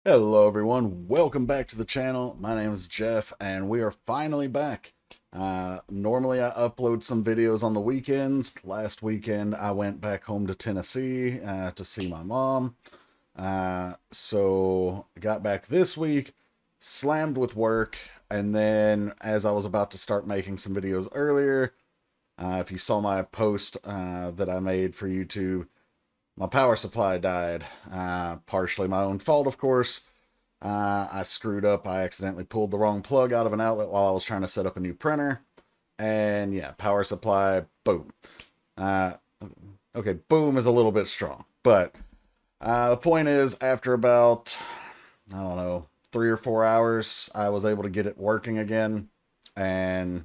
Hello everyone, welcome back to the channel. My name is Jeff and we are finally back. Normally I upload some videos on the weekends. Last weekend I went back home to Tennessee to see my mom. So I got back this week, slammed with work, and then as I was about to start making some videos earlier, if you saw my post that I made for YouTube, my power supply died. Partially my own fault, of course. I screwed up. I accidentally pulled the wrong plug out of an outlet while I was trying to set up a new printer. And yeah, power supply, boom. Okay, boom is a little bit strong. But the point is, after about, I don't know, 3 or 4 hours, I was able to get it working again. And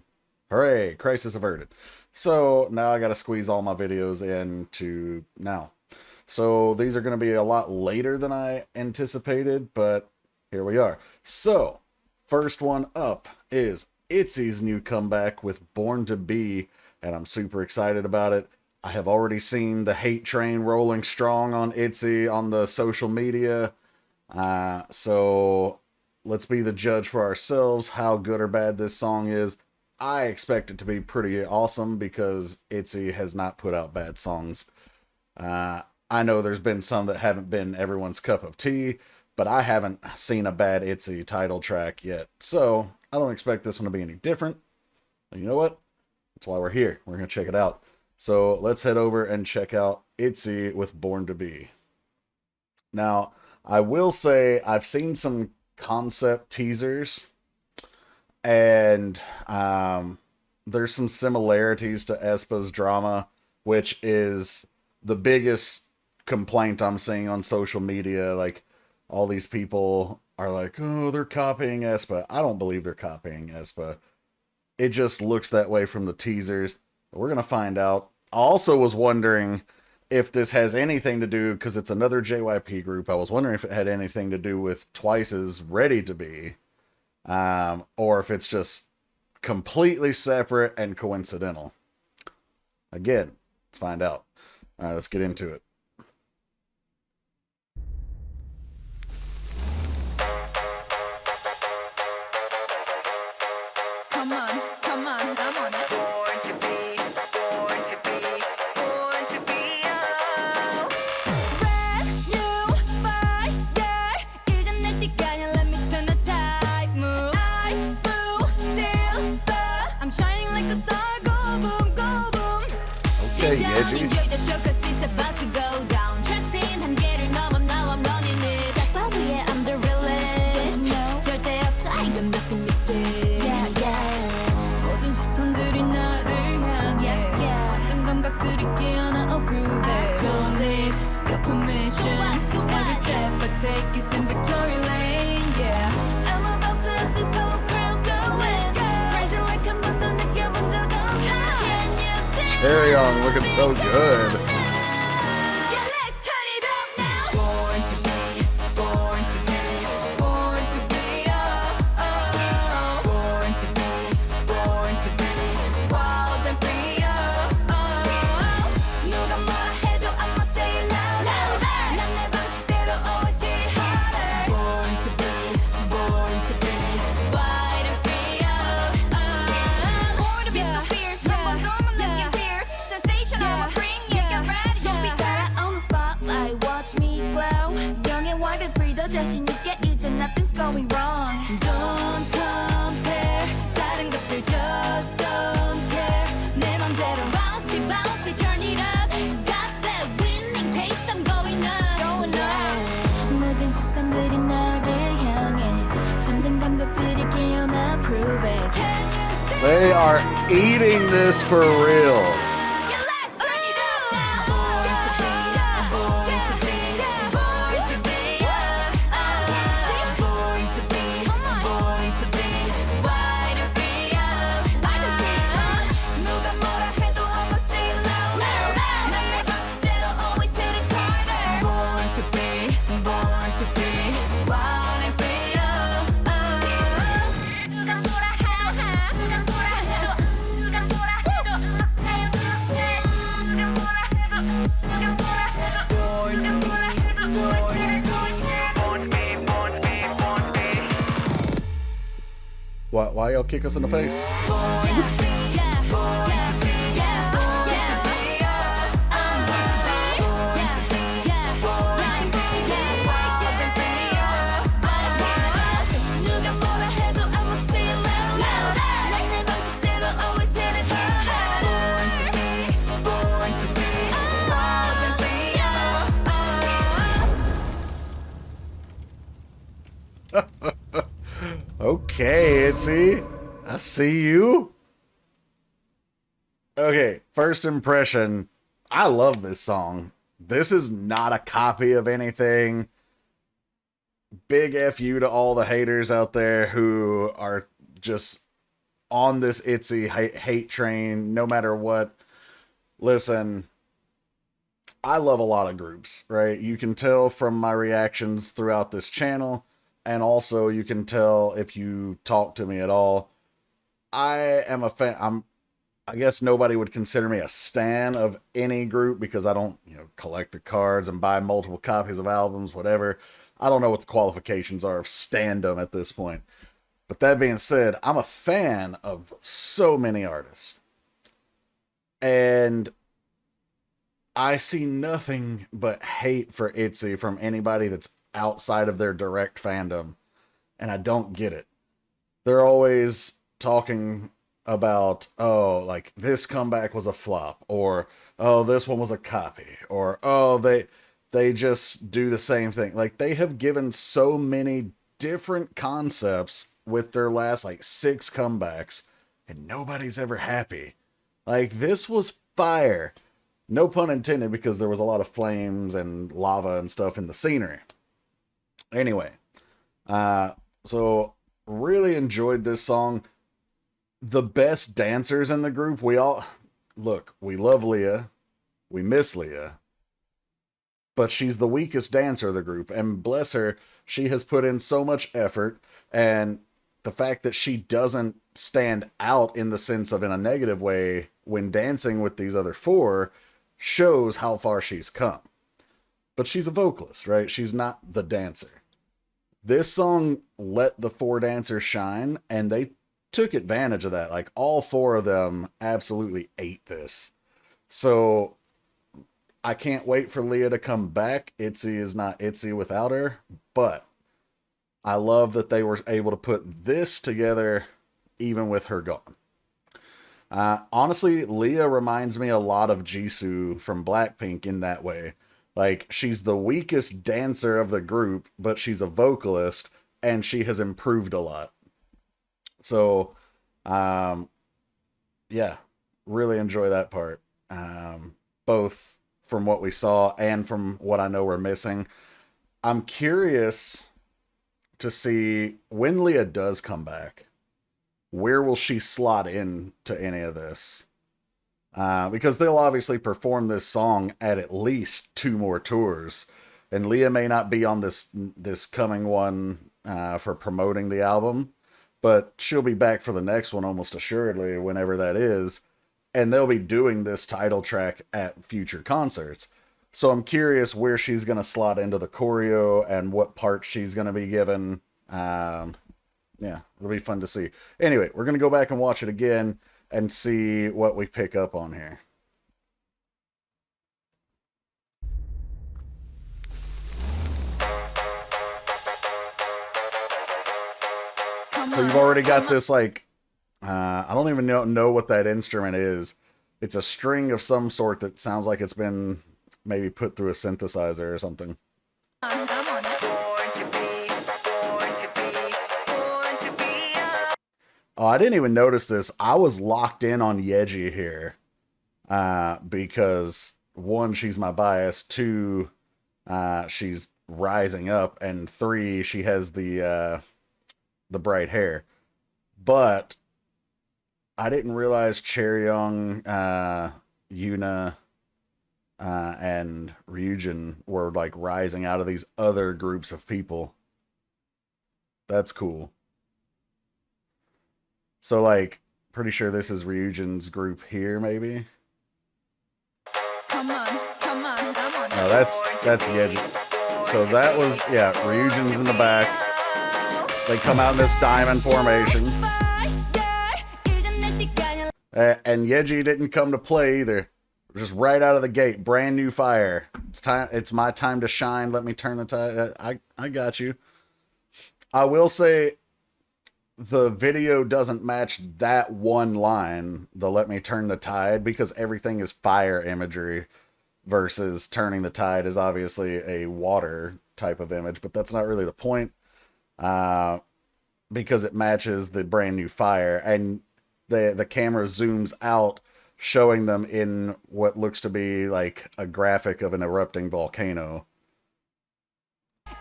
hooray, crisis averted. So now I got to squeeze all my videos into now. So these are going to be a lot later than I anticipated, but here we are. So, first one up is Itzy's new comeback with Born to Be, and I'm super excited about it. I have already seen the hate train rolling strong on Itzy on the social media, so let's be the judge for ourselves how good or bad this song is. I expect it to be pretty awesome because Itzy has not put out bad songs. I know there's been some that haven't been everyone's cup of tea, but I haven't seen a bad Itzy title track yet. So I don't expect this one to be any different. And you know what? That's why we're here. We're going to check it out. So let's head over and check out Itzy with Born to Be. Now, I will say I've seen some concept teasers, and there's some similarities to aespa's Drama, which is the biggest complaint I'm seeing on social media. Like, all these people are like, oh, they're copying aespa. I don't believe they're copying aespa. It just looks that way from the teasers. We're gonna find out. I also was wondering if this has anything to do, because it's another JYP group, I was wondering if it had anything to do with Twice's Ready to Be, or if it's just completely separate and coincidental. Again, let's find out. All right, let's get into it. Come on, come on, I'm on it. Born to be, born to be, born to be, oh. Brand new fire. 이젠 내 시간이야, let me turn the tide. Move. Ice, blue, silver. I'm shining like a star. Go boom, go boom. Okay, Sit down, Itzy. enjoy the show 'cause it's about to go down. Tracing 한계를 넘어, now I'm running it. 딱 봐도 yeah, I'm the realest. 절대 없어, 이건 느낌 있어. 모든 시선들이 나를 향해 잡든 감각들이 깨어나 approve it. Don't need your permission. Every step I take is in victory lane. Yeah, I'm about to let this whole crowd go in. Crazy like 한 번도 느껴본 적 없나. Can you see? Cherry on looking so good. Yeah, let's turn it up now. Born to be, born to be, born to be, oh, oh. Born to be, born to be, wild and free, oh, oh. 누가 뭐라 해도 I'ma say it louder. 난 내 방식대로 always hit it harder. Born to be, wild and free, oh, oh. Born to be so fierce, 한번 너만 느낀 fierce. Sensation I'ma bring, yeah, get ready. Don't be tired on the spotlight, watch me glow. Young and wild and free, 더 자신 있게 이제 nothing's going wrong. Don't compare, 다른 것들 just don't care. 내 맘대로 bouncy, bouncy, turn it up. Got that winning pace, I'm going up, going up. 모든 시선들이 나를 향해 잠든 감각들이 깨어나 prove it. Can you see? They are eating this for real. Yeah, let's turn it up now. Born to be, born to be, born to be, oh, oh. Born to be, born to be, wild and free, oh, oh. 누가 뭐라 해도 I'ma say it louder. 난 내 방식대로 always hit it harder. Born to be, wild and free, oh, oh. 누가 뭐라 해도, 누가 뭐라 해도, 누가 뭐라 해도 I'ma stay Why y'all kick us in the face? Okay, Itzy. I see you. Okay, first impression. I love this song. This is not a copy of anything. Big F you to all the haters out there who are just on this Itzy hate train no matter what. Listen, I love a lot of groups, right? You can tell from my reactions throughout this channel, and also you can tell if you talk to me at all. I am a fan. I guess nobody would consider me a stan of any group because I don't, collect the cards and buy multiple copies of albums, whatever. I don't know what the qualifications are of standum at this point. But that being said, I'm a fan of so many artists. And I see nothing but hate for Itzy from anybody that's outside of their direct fandom. And I don't get it. They're always talking about, oh, like this comeback was a flop, or oh, this one was a copy, or oh, they just do the same thing. Like, they have given so many different concepts with their last like 6 comebacks, and nobody's ever happy. Like, this was fire. No pun intended, because there was a lot of flames and lava and stuff in the scenery. Anyway, so really enjoyed this song. The best dancers in the group, we love Leah, we miss Leah, but she's the weakest dancer of the group, and bless her, she has put in so much effort, and the fact that she doesn't stand out in the sense of in a negative way when dancing with these other 4 shows how far she's come. But she's a vocalist, right? She's not the dancer. This song let the 4 dancers shine, and they took advantage of that. Like, all 4 of them absolutely ate this. So I can't wait for Leah to come back. Itzy is not Itzy without her, but I love that they were able to put this together even with her gone. Honestly, Leah reminds me a lot of Jisoo from Blackpink in that way. Like, she's the weakest dancer of the group, but she's a vocalist, and she has improved a lot. So, yeah, really enjoy that part. Both from what we saw and from what I know we're missing. I'm curious to see when Leah does come back, where will she slot in to any of this? Because they'll obviously perform this song at least 2 more tours, and Leah may not be on this coming one for promoting the album, but she'll be back for the next one almost assuredly, whenever that is, and they'll be doing this title track at future concerts. So I'm curious where she's going to slot into the choreo and what part she's going to be given. Yeah, it'll be fun to see. Anyway, we're going to go back and watch it again and see what we pick up on here. So you've already got this, like, I don't even know what that instrument is. It's a string of some sort that sounds like it's been maybe put through a synthesizer or something. Oh, I didn't even notice this. I was locked in on Yeji here. Because 1, she's my bias. 2, she's rising up. And 3, she has the bright hair. But I didn't realize Chaeryeong, Yuna, and Ryujin were like rising out of these other groups of people. That's cool. So, like, pretty sure this is Ryujin's group here, maybe. No, that's Yeji. So that was, yeah, Ryujin's in the back. They come out in this diamond formation. And Yeji didn't come to play either. Just right out of the gate, brand new fire. It's time. It's my time to shine. Let me turn the tide. I got you. I will say the video doesn't match that one line, the let me turn the tide, because everything is fire imagery versus turning the tide is obviously a water type of image, but that's not really the point, because it matches the brand new fire, and the camera zooms out, showing them in what looks to be like a graphic of an erupting volcano.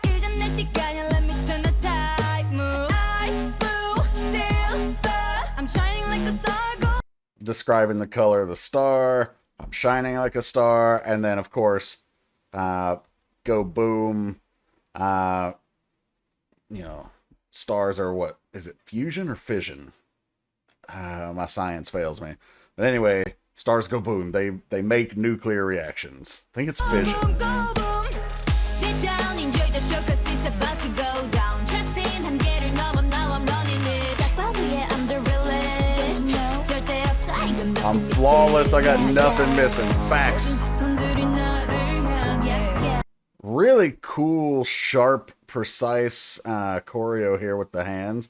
이젠 내 시간이야, let me turn the tide. Move ice, blue, silver. I'm shining like a star. Go. Describing the color of the star. I'm shining like a star. And then, of course, go boom. You know, stars are what? Is it fusion or fission? My science fails me. But anyway, stars go boom. They make nuclear reactions. I think it's fission. Boom, go boom. Sit down, enjoy the show 'cause it's about to go down. Tracing 한계를 넘어 now I'm running it. 딱 봐도 yeah, I'm the realest. 절대 없어, 이건 너 I'm flawless. I got nothing missing. Facts. 손들이 나를 향해. Really cool, sharp, precise choreo here with the hands.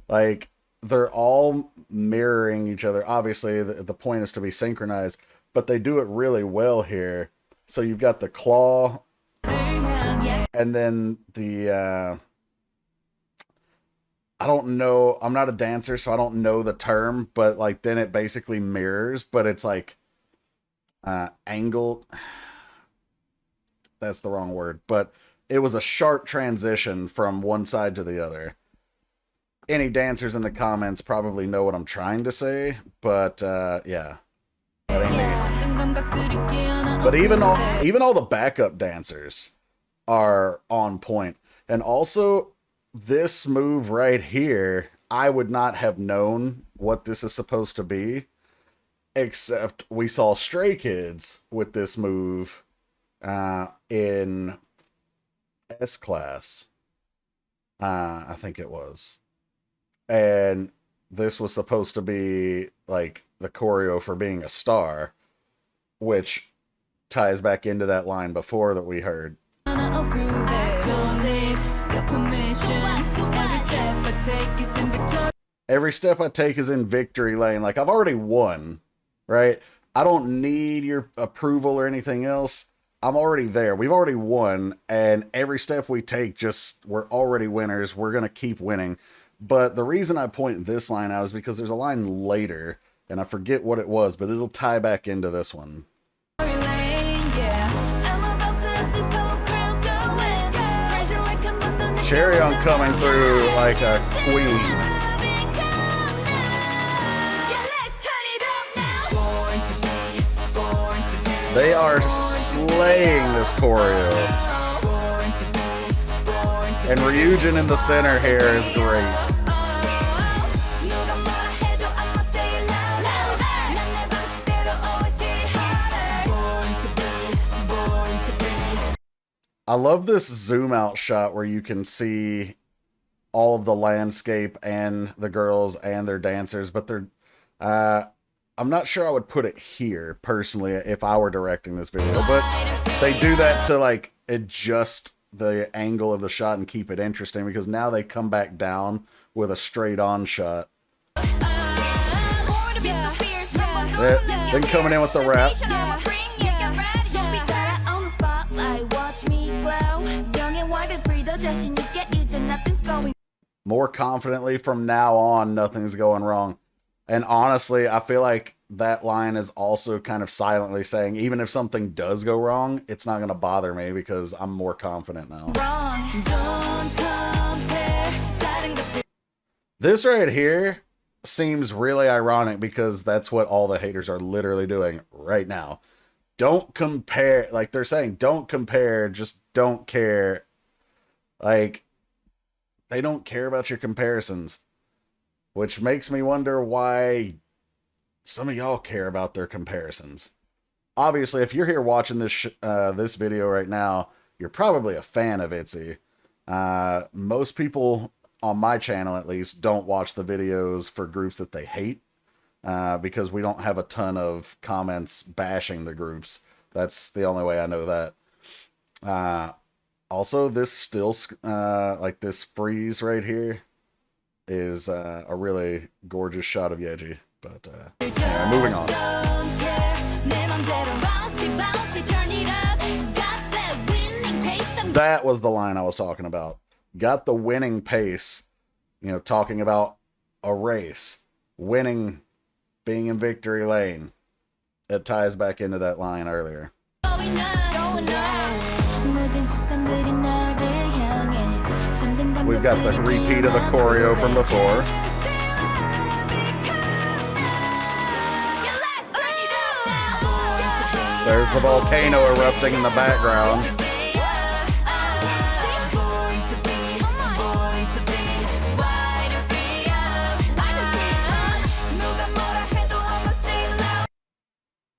Like, they're all mirroring each other. Obviously, the point is to be synchronized, but they do it really well here. So you've got the claw, and then the I don't know, I'm not a dancer, so I don't know the term, but like then it basically mirrors, but it's like angled. That's the wrong word, but it was a sharp transition from one side to the other. Any dancers in the comments probably know what I'm trying to say, but yeah. That ain't me. But even all the backup dancers are on point. And also, this move right here, I would not have known what this is supposed to be, except we saw Stray Kids with this move in S class. I think it was. And this was supposed to be like the choreo for being a star, which ties back into that line before that we heard. Every step I take is in victory lane. Like, I've already won, right? I don't need your approval or anything else. I'm already there. We've already won, and every step we take, we're already winners. We're going to keep winning. But the reason I point this line out is because there's a line later, and I forget what it was, but it'll tie back into this one. Cherry on coming through like a queen. They are slaying this choreo. And Ryujin in the center here is great. I love this zoom out shot where you can see all of the landscape and the girls and their dancers, but they're I'm not sure I would put it here personally if I were directing this video, but they do that to like adjust the angle of the shot and keep it interesting, because now they come back down with a straight on shot. Then coming in with the rap. More confidently from now on, nothing's going wrong. And honestly, I feel like that line is also kind of silently saying, even if something does go wrong, it's not going to bother me because I'm more confident now. This right here seems really ironic because that's what all the haters are literally doing right now. Don't compare, like they're saying, don't compare, just don't care. Like, they don't care about your comparisons. Which makes me wonder why some of y'all care about their comparisons. Obviously, if you're here watching this this video right now, you're probably a fan of Itzy. Most people on my channel, at least, don't watch the videos for groups that they hate. because we don't have a ton of comments bashing the groups. That's the only way I know that. Also, this still, like this freeze right here is a really gorgeous shot of Yeji. But anyway, moving on. That was the line I was talking about. Got the winning pace. You know, talking about a race. Winning, being in victory lane. It ties back into that line earlier. We've got the repeat of the choreo from before. There's the volcano erupting in the background.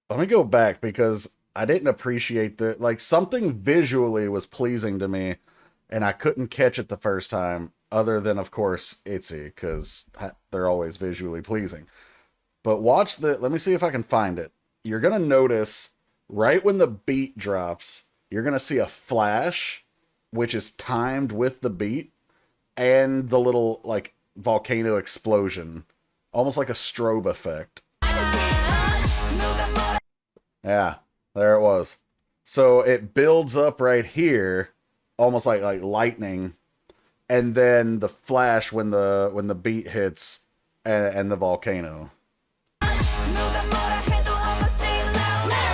Let me go back because I didn't appreciate that. Like, something visually was pleasing to me, and I couldn't catch it the first time, other than, of course, Itzy, because they're always visually pleasing. But watch the... Let me see if I can find it. You're going to notice, right when the beat drops, you're going to see a flash, which is timed with the beat, and the little, like, volcano explosion. Almost like a strobe effect. Yeah, there it was. So it builds up right here, almost like lightning, and then the flash when the beat hits and the volcano.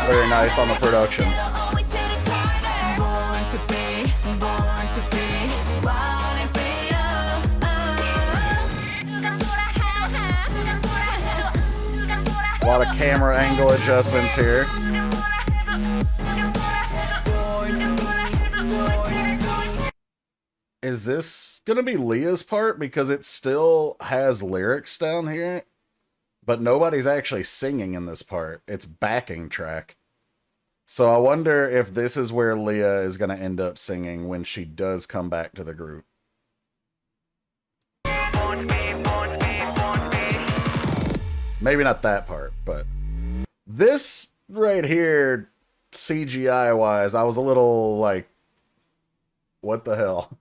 Very nice on the production. A lot of camera angle adjustments here. Is this gonna be Leah's part? Because it still has lyrics down here, but nobody's actually singing in this part. It's backing track. So I wonder if this is where Leah is gonna end up singing when she does come back to the group. Maybe not that part, but this right here, CGI-wise, I was a little like, what the hell?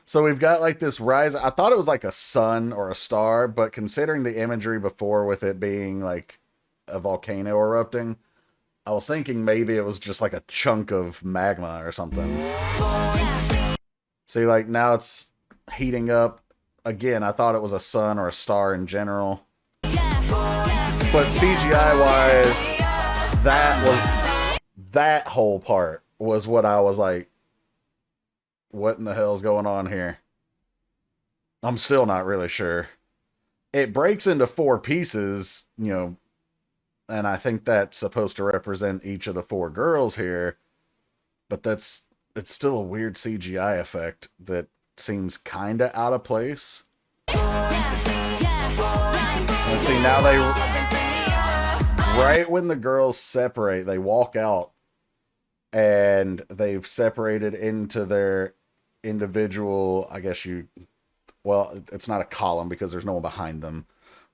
So we've got like this rise. I thought it was like a sun or a star, but considering the imagery before with it being like a volcano erupting, I was thinking maybe it was just like a chunk of magma or something. See, like now it's heating up. Again, I thought it was a sun or a star in general. But CGI-wise, that whole part was what I was like, what in the hell's going on here? I'm still not really sure. It breaks into 4 pieces, you know, and I think that's supposed to represent each of the 4 girls here, but it's still a weird CGI effect that seems kind of out of place. And see, now right when the girls separate, they walk out and they've separated into their individual, I guess well, it's not a column because there's no one behind them,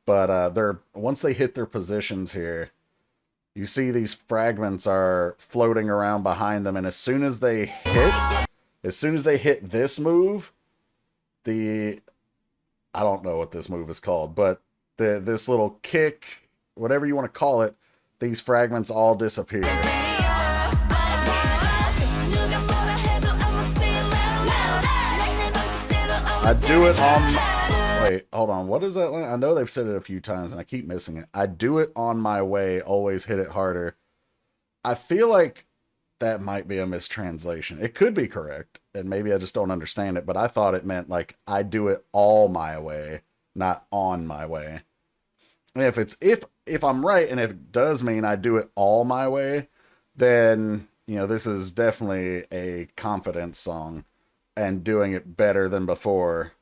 but once they hit their positions here, you see these fragments are floating around behind them, and as soon as they hit this move, I don't know what this move is called, but this little kick, whatever you want to call it, these fragments all disappear. I do it on... Wait, hold on. What is that line? I know they've said it a few times, and I keep missing it. I do it on my way, always hit it harder. I feel like that might be a mistranslation. It could be correct, and maybe I just don't understand it, but I thought it meant, like, I do it all my way, not on my way. And if I'm right, and if it does mean I do it all my way, then, you know, this is definitely a confidence song and doing it better than before.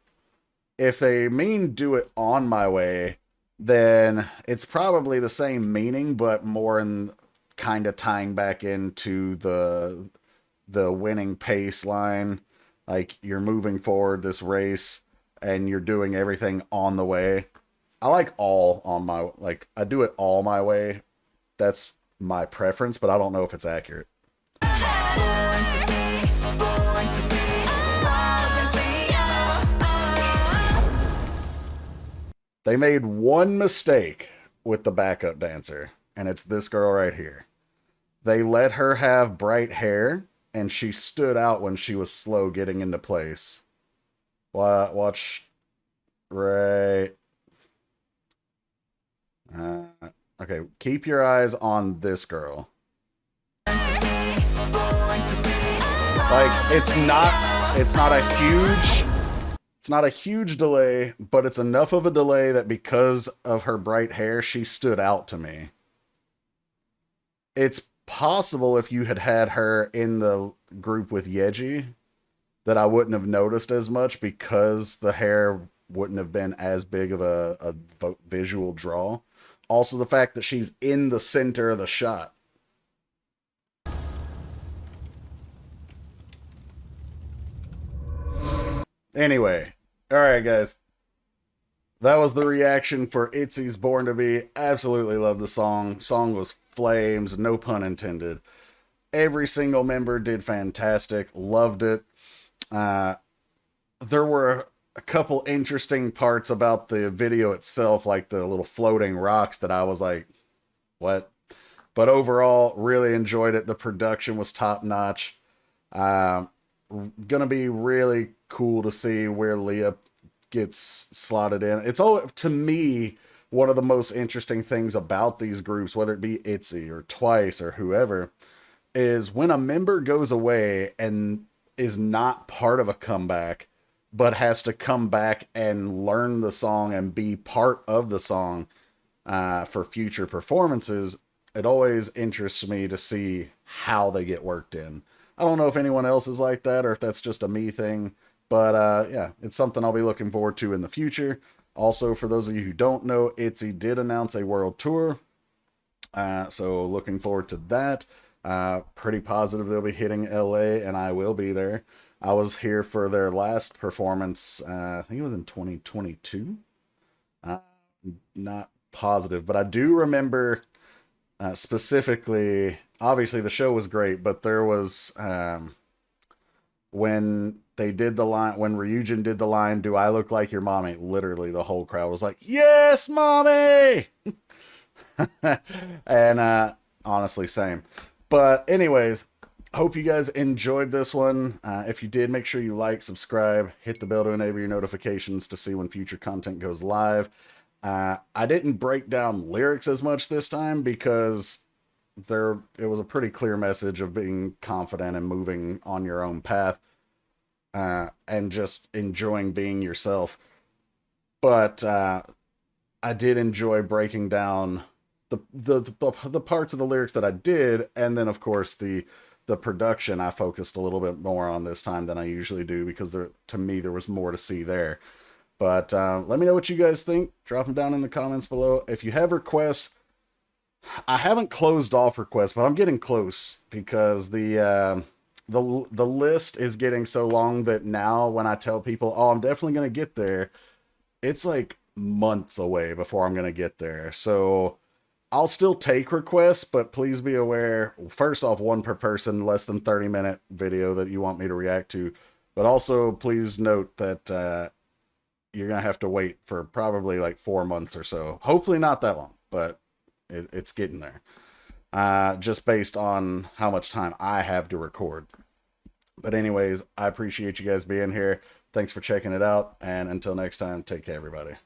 If they mean do it on my way, then it's probably the same meaning, but more in kind of tying back into the winning pace line. Like, you're moving forward this race and you're doing everything on the way. I like all on my, like, I do it all my way. That's my preference, but I don't know if it's accurate. Born to be, born to be wild and free. They made one mistake with the backup dancer, and it's this girl right here. They let her have bright hair, and she stood out when she was slow getting into place. Watch right. Uh, okay, keep your eyes on this girl. Like, it's not a huge delay, but it's enough of a delay that because of her bright hair, she stood out to me. It's possible if you had had her in the group with Yeji that I wouldn't have noticed as much because the hair wouldn't have been as big of a visual draw. Also, the fact that she's in the center of the shot. Anyway, all right, guys. That was the reaction for Itzy's Born to Be. Absolutely love the song. Song was flames, no pun intended. Every single member did fantastic. Loved it. There were a couple interesting parts about the video itself, like the little floating rocks that I was like, what? But overall, really enjoyed it. The production was top notch. Gonna be really cool to see where Leah gets slotted in. It's all, to me, one of the most interesting things about these groups, whether it be Itzy or Twice or whoever, is when a member goes away and is not part of a comeback, but has to come back and learn the song and be part of the song for future performances. It always interests me to see how they get worked in. I don't know if anyone else is like that or if that's just a me thing, but yeah, it's something I'll be looking forward to in the future. Also, for those of you who don't know, Itzy did announce a world tour, so looking forward to that. Pretty positive they'll be hitting LA, and I will be there. I was here for their last performance, I think it was in 2022. Not positive, but I do remember specifically, obviously the show was great, but there was when they did the line, when Ryujin did the line, "Do I look like your mommy?" Literally the whole crowd was like, "Yes, mommy!" And honestly, same. But anyways, hope you guys enjoyed this one. If you did, make sure you like, subscribe, hit the bell to enable your notifications to see when future content goes live. I didn't break down lyrics as much this time because it was a pretty clear message of being confident and moving on your own path, and just enjoying being yourself. But I did enjoy breaking down the parts of the lyrics that I did, and then of course the production I focused a little bit more on this time than I usually do because to me there was more to see there. But let me know what you guys think. Drop them down in the comments below. If you have requests, I haven't closed off requests, but I'm getting close because the list is getting so long that now when I tell people, "Oh, I'm definitely gonna get there," it's like months away before I'm gonna get there. So I'll still take requests, but please be aware. First off, one per person, less than 30-minute video that you want me to react to. But also, please note that you're gonna have to wait for probably like 4 months or so. Hopefully not that long, but it's getting there. Just based on how much time I have to record. But anyways, I appreciate you guys being here. Thanks for checking it out, and until next time, take care, everybody.